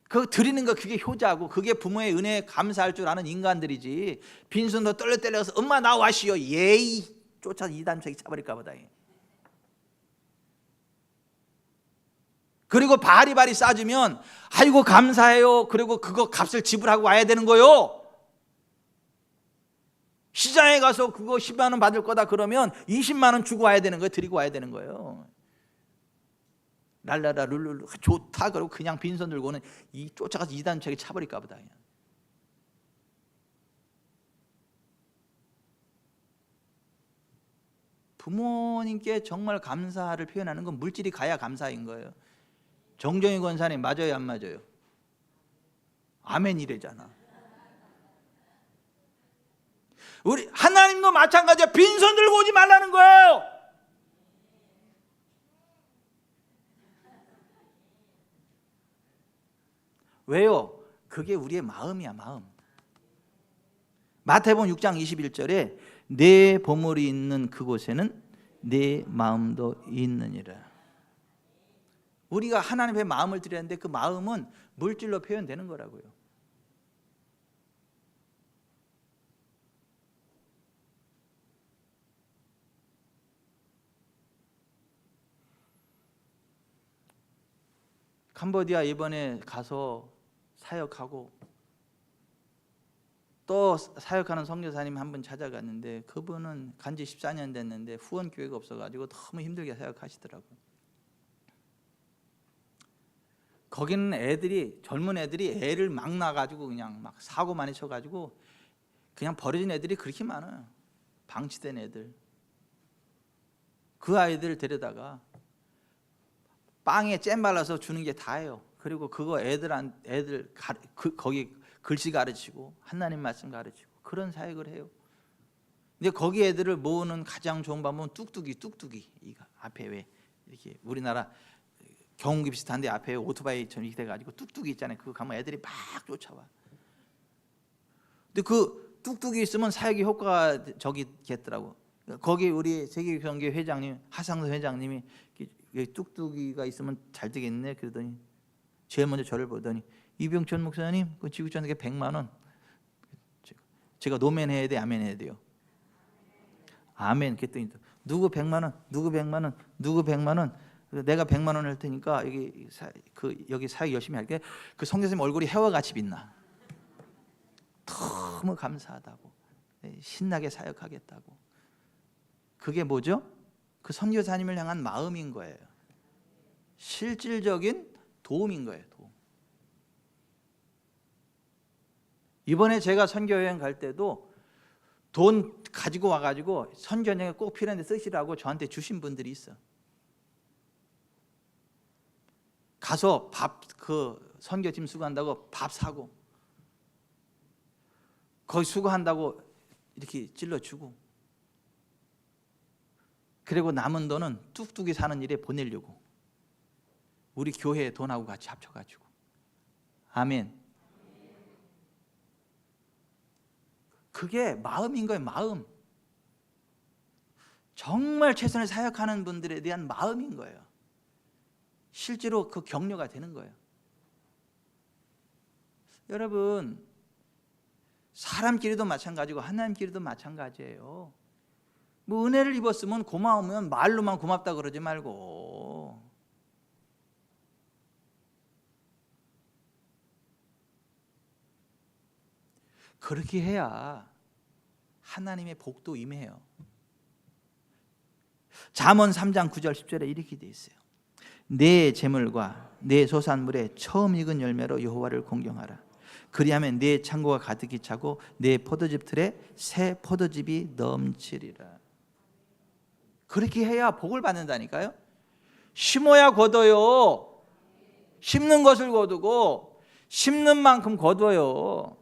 그 드리는 거 그게 효자고 그게 부모의 은혜에 감사할 줄 아는 인간들이지. 빈손으로 떨려서 엄마 나 와시오 예이 쫓아서 이단책이 차버릴까 보다. 그리고 바리바리 싸주면 아이고 감사해요. 그리고 그거 값을 지불하고 와야 되는 거요. 시장에 가서 그거 10만 원 받을 거다 그러면 20만 원 주고 와야 되는 거예요. 드리고 와야 되는 거예요. 랄라라 룰룰루 좋다 그러고 그냥 빈손 들고는 이 쫓아가서 이단책이 차버릴까 보다. 부모님께 정말 감사를 표현하는 건 물질이 가야 감사인 거예요. 정정희 권사님 맞아요 안 맞아요? 아멘 이래잖아. 우리 하나님도 마찬가지야. 빈손 들고 오지 말라는 거예요. 왜요? 그게 우리의 마음이야. 마음. 마태복음 6장 21절에 내 보물이 있는 그곳에는 내 마음도 있느니라. 우리가 하나님 앞에 마음을 드렸는데 그 마음은 물질로 표현되는 거라고요. 캄보디아 이번에 가서 사역하고 또 사역하는 선교사님 한 분 찾아갔는데 그분은 간지 14년 됐는데 후원 교회가 없어가지고 너무 힘들게 사역하시더라고요. 거기는 애들이 젊은 애들이 애를 막 낳아가지고 그냥 막 사고 많이 쳐가지고 그냥 버려진 애들이 그렇게 많아요. 방치된 애들. 그 아이들 데려다가 빵에 잼 발라서 주는 게 다예요. 그리고 그거 애들 거기 글씨 가르치고 하나님 말씀 가르치고 그런 사역을 해요. 근데 거기 애들을 모으는 가장 좋은 방법은 뚝뚝이. 이거 앞에 왜 이렇게 우리나라 경운기 비슷한데 앞에 오토바이처럼 이렇게 돼가지고 뚝뚝이 있잖아요. 그거 가면 애들이 막 쫓아와. 근데 그 뚝뚝이 있으면 사역이 효과가 저기겠더라고. 거기 우리 세계성교 회장님 하상도 회장님이 뚝뚝이가 있으면 잘 되겠네 그러더니 제일 먼저 저를 보더니 이병천 목사님 그 지구촌에 100만 원 제가 노멘 해야 돼 아멘 해야 돼요? 아멘. 그랬더니 누구 100만 원 누구 100만 원 누구 100만 원 내가 100만 원 할 테니까 여기 사역 열심히 할게. 그 성교사님 얼굴이 해와 같이 빛나. 너무 감사하다고 신나게 사역하겠다고. 그게 뭐죠? 그 선교사님을 향한 마음인 거예요. 실질적인 도움인 거예요. 도움. 이번에 제가 선교여행 갈 때도 돈 가지고 와가지고 선교여행에 꼭 필요한데 쓰시라고 저한테 주신 분들이 있어. 가서 그 선교팀 수고한다고 밥 사고 거기 수고한다고 이렇게 찔러주고 그리고 남은 돈은 뚝뚝이 사는 일에 보내려고 우리 교회 돈하고 같이 합쳐가지고. 아멘. 그게 마음인 거예요. 마음. 정말 최선을 사역하는 분들에 대한 마음인 거예요. 실제로 그 격려가 되는 거예요. 여러분 사람끼리도 마찬가지고 하나님끼리도 마찬가지예요. 뭐 은혜를 입었으면 고마우면 말로만 고맙다 그러지 말고 그렇게 해야 하나님의 복도 임해요. 잠언 3장 9절 10절에 이렇게 돼 있어요. 내 재물과 내 소산물에 처음 익은 열매로 여호와를 공경하라. 그리하면 내 창고가 가득히 차고 내 포도즙 틀에 새 포도즙이 넘치리라. 그렇게 해야 복을 받는다니까요. 심어야 거둬요. 심는 것을 거두고 심는 만큼 거둬요.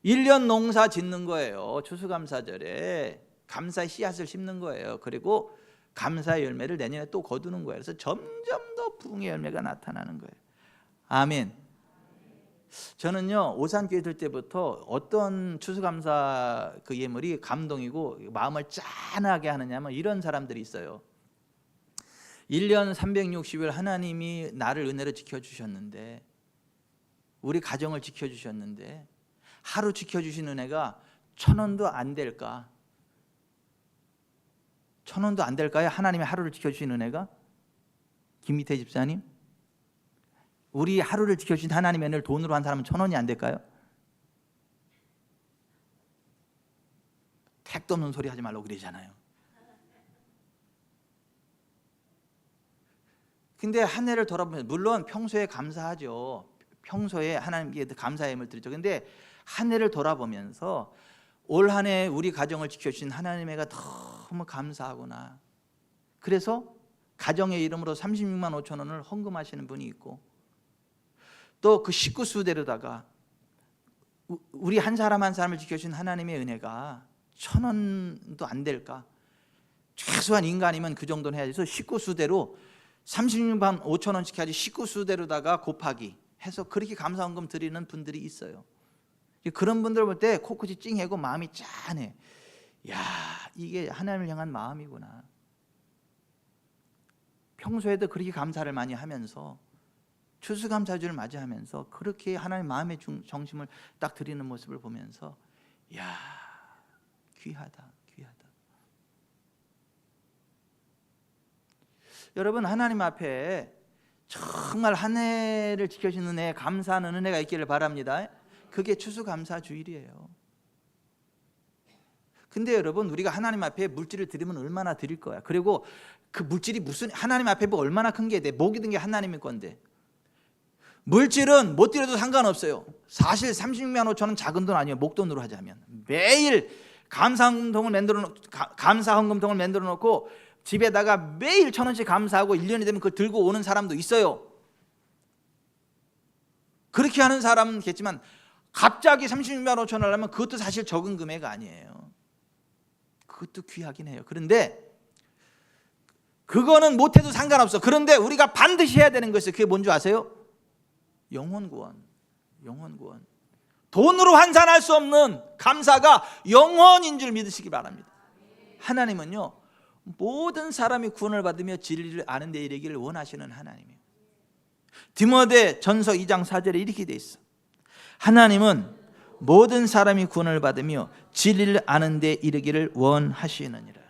1년 농사 짓는 거예요. 추수감사절에 감사의 씨앗을 심는 거예요. 그리고 감사의 열매를 내년에 또 거두는 거예요. 그래서 점점 더 부흥의 열매가 나타나는 거예요. 아멘. 저는요, 오산교회 들 때부터 어떤 추수감사 그 예물이 감동이고 마음을 짠하게 하느냐면 이런 사람들이 있어요. 1년 360일 하나님이 나를 은혜로 지켜주셨는데, 우리 가정을 지켜주셨는데 하루 지켜주신 은혜가 1,000원도 안 될까? 1,000원도 안 될까요? 하나님의 하루를 지켜주신 은혜가? 김미태 집사님, 우리 하루를 지켜주신 하나님의 은혜를 돈으로 한 사람은 1,000원이 안 될까요? 택도 없는 소리 하지 말라고 그러잖아요. 근데 한 해를 돌아보면, 물론 평소에 감사하죠. 평소에 하나님께 감사의 힘을 드리죠. 근데 한 해를 돌아보면서 올 한 해 우리 가정을 지켜주신 하나님에게 너무 감사하구나. 그래서 가정의 이름으로 36만 5천 원을 헌금하시는 분이 있고, 또 그 식구 수대로다가 우리 한 사람 한 사람을 지켜주신 하나님의 은혜가 1,000원도 안 될까? 최소한 인간이면 그 정도는 해야지. 그래서 식구 수대로 36만 5천 원씩 해야지, 식구 수대로다가 곱하기 해서 그렇게 감사헌금 드리는 분들이 있어요. 그런 분들 볼 때 코끝이 찡하고 마음이 짠해. 야, 이게 하나님을 향한 마음이구나. 평소에도 그렇게 감사를 많이 하면서 추수감사주를 맞이하면서 그렇게 하나님 마음의 정심을 딱 드리는 모습을 보면서, 야, 귀하다, 귀하다. 여러분, 하나님 앞에 정말 한 해를 지켜주는 은혜, 감사하는 은혜가 있기를 바랍니다. 그게 추수감사주일이에요. 근데 여러분, 우리가 하나님 앞에 물질을 드리면 얼마나 드릴 거야. 그리고 그 물질이 무슨, 하나님 앞에 뭐 얼마나 큰 게 돼. 목이 든 게 하나님의 건데. 물질은 못 드려도 상관없어요. 사실 36만 5천 원 작은 돈 아니에요. 목돈으로 하자면 매일 감사헌금통을 만들어 놓고 집에다가 매일 1,000원씩 감사하고 1년이 되면 그걸 들고 오는 사람도 있어요. 그렇게 하는 사람은 있겠지만 갑자기 36만 5천 원을 하면 그것도 사실 적은 금액 아니에요. 그것도 귀하긴 해요. 그런데 그거는 못해도 상관없어. 그런데 우리가 반드시 해야 되는 것이, 그게 뭔지 아세요? 영혼구원. 영혼구원. 돈으로 환산할 수 없는 감사가 영혼인 줄 믿으시기 바랍니다. 하나님은요, 모든 사람이 구원을 받으며 진리를 아는 데 이르기를 원하시는 하나님이에요. 디모데 전서 2장 4절에 이렇게 돼 있어. 하나님은 모든 사람이 구원을 받으며 진리를 아는 데 이르기를 원하시느니라.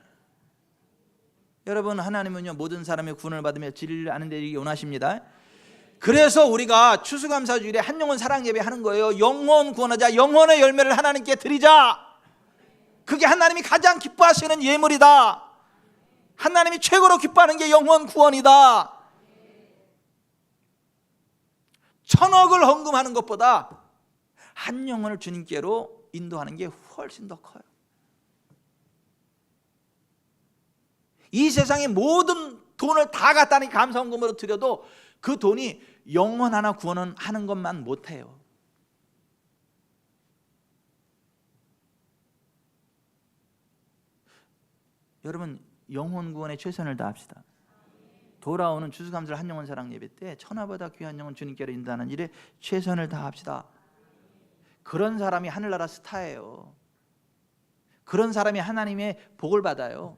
여러분, 하나님은요, 모든 사람이 구원을 받으며 진리를 아는 데 이르기를 원하십니다. 그래서 우리가 추수감사주일에 한영혼 사랑예배 하는 거예요. 영혼 구원하자. 영혼의 열매를 하나님께 드리자. 그게 하나님이 가장 기뻐하시는 예물이다. 하나님이 최고로 기뻐하는 게 영혼 구원이다. 1,000억을 헌금하는 것보다 한 영혼을 주님께로 인도하는 게 훨씬 더 커요. 이 세상의 모든 돈을 다 갖다니 감사헌금으로 드려도 그 돈이 영혼 하나 구원은 하는 것만 못해요. 여러분, 영혼 구원에 최선을 다합시다. 돌아오는 추수감사절 한영혼 사랑 예배 때 천하보다 귀한 영혼 주님께로 인도하는 일에 최선을 다합시다. 그런 사람이 하늘나라 스타예요. 그런 사람이 하나님의 복을 받아요.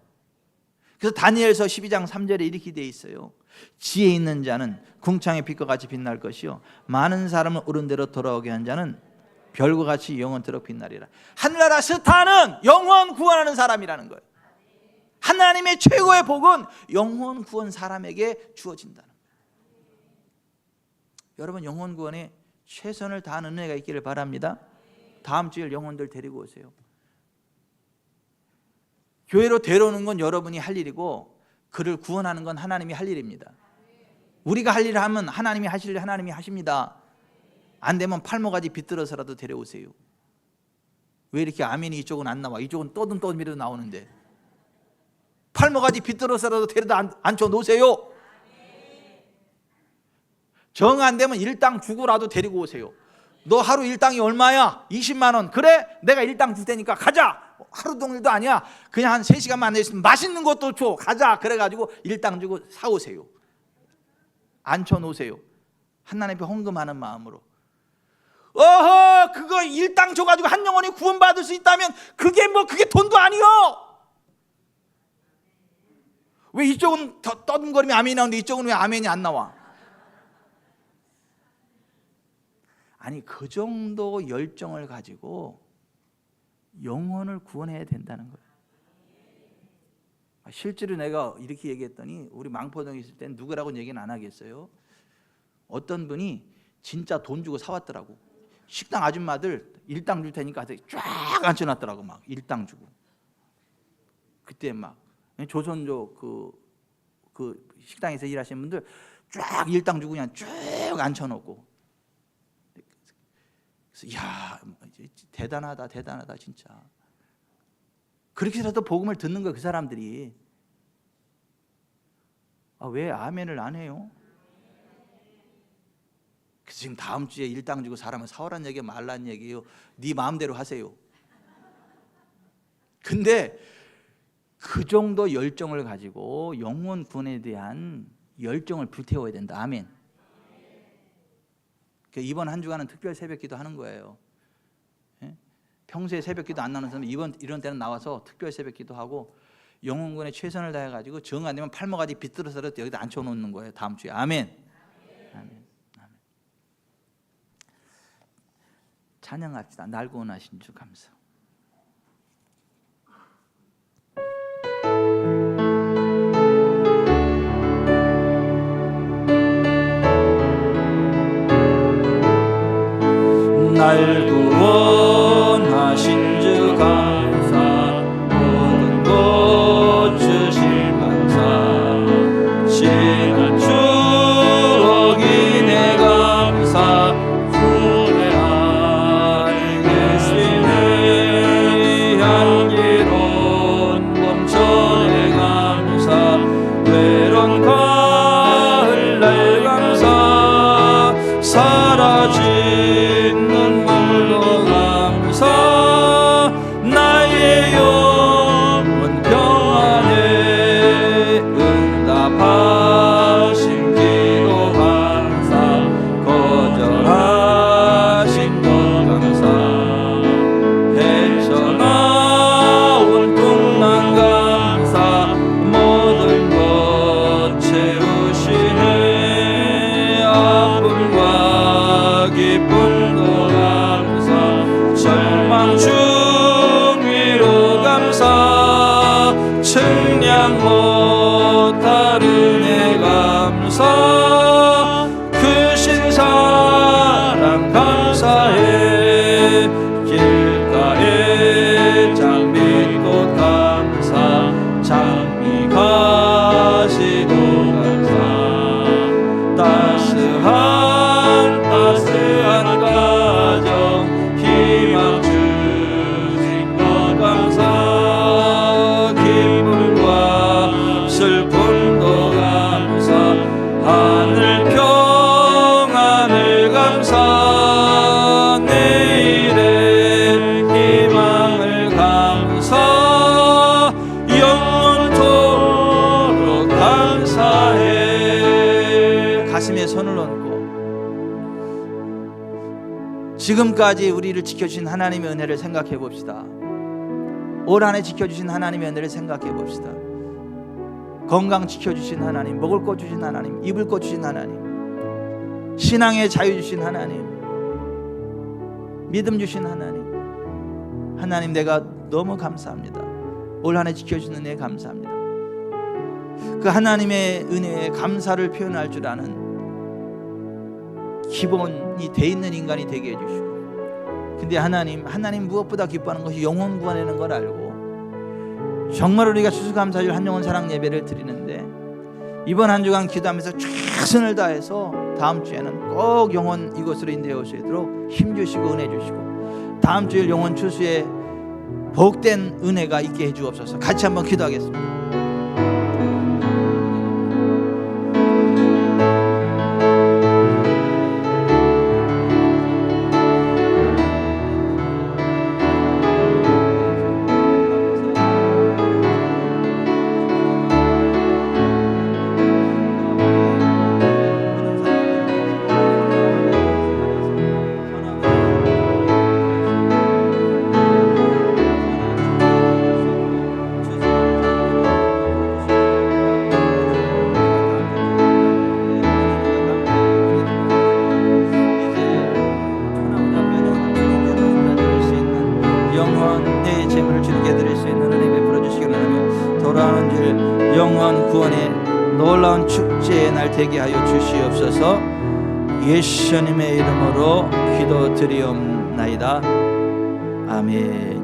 그래서 다니엘서 12장 3절에 이렇게 돼 있어요. 지혜 있는 자는 궁창의 빛과 같이 빛날 것이요, 많은 사람을 옳은 대로 돌아오게 한 자는 별과 같이 영원토록 빛나리라. 하늘나라 스타는 영혼 구원하는 사람이라는 거예요. 하나님의 최고의 복은 영혼 구원 사람에게 주어진다는 거예요. 여러분, 영혼 구원에 최선을 다하는 은혜가 있기를 바랍니다. 다음 주일 영혼들 데리고 오세요. 교회로 데려오는 건 여러분이 할 일이고 그를 구원하는 건 하나님이 할 일입니다. 우리가 할 일을 하면 하나님이 하실 일 하나님이 하십니다. 안 되면 팔목까지 비틀어서라도 데려오세요. 왜 이렇게 아멘이 이쪽은 안 나와? 이쪽은 떠듬떠듬이라도 나오는데. 팔목까지 비틀어서라도 데려다 앉혀 놓으세요. 정 안 되면 일당 주고라도 데리고 오세요. 너 하루 일당이 얼마야? 20만 원. 그래? 내가 일당 줄 테니까 가자. 하루 동일도 아니야. 그냥 한 3시간만 안 있으면 맛있는 것도 줘. 가자. 그래가지고 일당 주고 사오세요. 앉혀 놓으세요. 하나님 앞에 헌금하는 마음으로. 어허, 그거 일당 줘가지고 한 영혼이 구원받을 수 있다면 그게 돈도 아니요. 왜 이쪽은 떠듬거리면 아멘이 나오는데 이쪽은 왜 아멘이 안 나와? 아니, 그 정도 열정을 가지고 영혼을 구원해야 된다는 거예요. 실제로 내가 이렇게 얘기했더니 우리 망포동에 있을 땐 누구라고는 얘기는 안 하겠어요. 어떤 분이 진짜 돈 주고 사왔더라고. 식당 아줌마들 일당 줄 테니까 쫙 앉혀놨더라고. 막 일당 주고. 그때 막 조선족 그 식당에서 일하시는 분들 쫙 일당 주고 그냥 쭉 앉혀놓고. 그래서 야, 대단하다 진짜. 그렇게라도 복음을 듣는 거예요, 그 사람들이. 왜 아멘을 안 해요? 그래서 지금 다음 주에 일당 주고 사람을 사오란 얘기야 말란 얘기예요. 네 마음대로 하세요. 근데 그 정도 열정을 가지고 영혼 구원에 대한 열정을 불태워야 된다. 아멘. 이번 한 주간은 특별 새벽기도 하는 거예요. 평소에 새벽기도 안 나는 사람 이런 때는 나와서 특별 새벽기도 하고 영혼군에 최선을 다해가지고 정 안 되면 팔목까지 비틀어서라도 여기다 앉혀놓는 거예요. 다음 주에. 아멘. 아멘. 아멘. 찬양합시다. 날 구원하신 주 감사. 날 구원하신 주 감사. 모든 것 주실 감사. 지난 추억이 내 감사. 후회 알겠으니 향기로운 봄철의 감사. 외로운 가을 날 감사. 사라진 나의 영혼 평안에 응답하신 기도 감사. 거절하신 것 감사. 헤쳐나온 풍랑 감사. 모든 것 채우시네. 아픔과 기쁨도 감사. 절망 중 위로 감사. 측량 못할 은혜 감사. 크신 사랑 감사해. 길가에 장미꽃 감사. 장미 가시도 감사. 따스한 가정 희망 주신 것 감사. 기쁨과 슬픔도 감사. 하늘 평안을 감사. 내일의 희망을 감사. 영원토록 감사해. 가슴에 손을 얹고 지금까지 우리를 지켜주신 하나님의 은혜를 생각해 봅시다. 올 한 해 지켜주신 하나님의 은혜를 생각해 봅시다. 건강 지켜주신 하나님, 먹을 것 주신 하나님, 입을 것 주신 하나님, 신앙의 자유 주신 하나님, 믿음 주신 하나님. 하나님, 내가 너무 감사합니다. 올 한 해 지켜주신 은혜에 감사합니다. 그 하나님의 은혜에 감사를 표현할 줄 아는 기본이 돼 있는 인간이 되게 해주시고, 근데 하나님 무엇보다 기뻐하는 것이 영혼 구원하는 걸 알고 정말 우리가 추수감사절 한영혼 사랑 예배를 드리는데 이번 한 주간 기도하면서 최선을 다해서 다음 주에는 꼭 영혼 이곳으로 인도해 오시도록 힘주시고 은혜 주시고 다음 주일 영혼 추수에 복된 은혜가 있게 해 주옵소서. 같이 한번 기도하겠습니다. 영원의 재물을 주님께 드릴 수 있는 은혜 베풀어 주시기 바라며 돌아오는 줄 영원 구원의 놀라운 축제의 날 되게 하여 주시옵소서. 예수님의 이름으로 기도드리옵나이다. 아멘.